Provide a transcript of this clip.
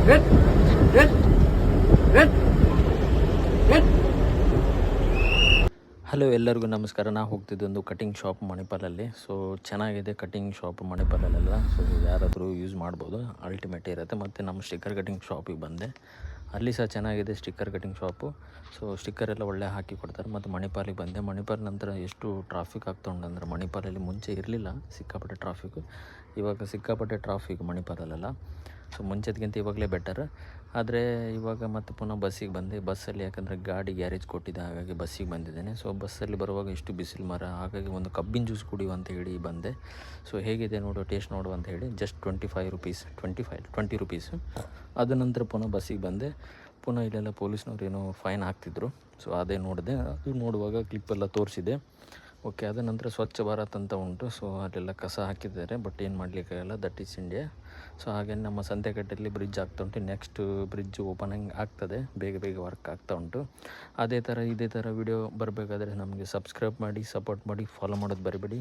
Hello, ಎಲ್ಲರಿಗೂ ನಮಸ್ಕಾರ. ನಾವು ಹೋಗ್ತಿದ್ದು ಒಂದು ಕಟಿಂಗ್ ಶಾಪ್ ಮಣಿಪಾಲಲ್ಲಿ. ಸೊ ಚೆನ್ನಾಗಿದೆ ಕಟಿಂಗ್ ಶಾಪ್ ಮಣಿಪಾಲಲ್ಲೆಲ್ಲ. ಸೊ ಯಾರಾದರೂ ಯೂಸ್ ಮಾಡ್ಬೋದು, ಅಲ್ಟಿಮೇಟ್ ಇರುತ್ತೆ. ಮತ್ತು ನಮ್ಮ ಸ್ಟಿಕ್ಕರ್ ಕಟಿಂಗ್ ಶಾಪಿಗೆ ಬಂದೆ. ಅಲ್ಲಿ ಸಹ ಚೆನ್ನಾಗಿದೆ sticker cutting shop. So sticker ಎಲ್ಲ ಒಳ್ಳೆ ಹಾಕಿ ಕೊಡ್ತಾರೆ. ಮತ್ತು ಮಣಿಪಾಲಿಗೆ ಬಂದೆ. ಮಣಿಪಾಲ್ ನಂತರ ಎಷ್ಟು ಟ್ರಾಫಿಕ್ ಆಗ್ತಾ ಉಂಟಂದ್ರೆ, ಮಣಿಪಾಲಲ್ಲಿ ಮುಂಚೆ ಇರಲಿಲ್ಲ ಸಿಕ್ಕಾಪಟ್ಟೆ ಟ್ರಾಫಿಕ್ಕು, ಇವಾಗ ಸಿಕ್ಕಾಪಟ್ಟೆ ಟ್ರಾಫಿಕ್ ಮಣಿಪಾಲಲ್ಲೆಲ್ಲ. ಸೊ ಮುಂಚೆದ್ಕಿಂತ ಇವಾಗಲೇ ಬೆಟರ್. ಆದರೆ ಇವಾಗ ಮತ್ತೆ ಪುನಃ ಬಸ್ಸಿಗೆ ಬಂದೆ. ಬಸ್ಸಲ್ಲಿ ಯಾಕಂದರೆ ಗಾಡಿ ಗ್ಯಾರೇಜ್ ಕೊಟ್ಟಿದ್ದೆ, ಹಾಗಾಗಿ ಬಸ್ಸಿಗೆ ಬಂದಿದ್ದೇನೆ. ಸೊ ಬಸ್ಸಲ್ಲಿ ಬರುವಾಗ ಇಷ್ಟು ಬಿಸಿಲು ಮರ, ಹಾಗಾಗಿ ಒಂದು ಕಬ್ಬಿನ ಜ್ಯೂಸ್ ಕುಡಿಯುವ ಅಂತ ಹೇಳಿ ಬಂದೆ. ಸೊ ಹೇಗಿದೆ ನೋಡು, ಟೇಸ್ಟ್ ನೋಡು ಅಂತ ಹೇಳಿ ಜಸ್ಟ್ 25 ರುಪೀಸ್, 20 ರುಪೀಸು. ಅದ ನಂತರ ಪುನಃ ಬಸ್ಸಿಗೆ ಬಂದೆ. ಪುನಃ ಇಲ್ಲೆಲ್ಲ ಪೊಲೀಸ್ನವ್ರು ಏನೋ ಫೈನ್ ಹಾಕ್ತಿದ್ರು. ಸೊ ಅದೇ ನೋಡಿದೆ. ಅದು ನೋಡುವಾಗ ಕ್ಲಿಪ್ಪೆಲ್ಲ ತೋರಿಸಿದೆ. ಓಕೆ, ಅದ ನಂತರ ಸ್ವಚ್ಛ ಭಾರತ್ ಅಂತ ಉಂಟು. ಸೊ ಅಲ್ಲೆಲ್ಲ ಕಸ ಹಾಕಿದ್ದಾರೆ, ಬಟ್ ಏನು ಮಾಡಲಿಕ್ಕಾಗಲ್ಲ, ದಟ್ ಈಸ್ ಇಂಡಿಯಾ. ಸೊ ಹಾಗೆ ನಮ್ಮ ಸಂತೆಕಟ್ಟೆಯಲ್ಲಿ ಬ್ರಿಡ್ಜ್ ಆಗ್ತಾ ಉಂಟು. ನೆಕ್ಸ್ಟ್ ಬ್ರಿಡ್ಜ್ ಓಪನಿಂಗ್ ಆಗ್ತದೆ, ಬೇಗ ಬೇಗ ವರ್ಕ್ ಆಗ್ತಾ ಉಂಟು. ಇದೇ ಥರ ವಿಡಿಯೋ ಬರಬೇಕಾದ್ರೆ ನಮಗೆ ಸಬ್ಸ್ಕ್ರೈಬ್ ಮಾಡಿ, ಸಪೋರ್ಟ್ ಮಾಡಿ, ಫಾಲೋ ಮಾಡೋದು ಬರಿಬೇಡಿ.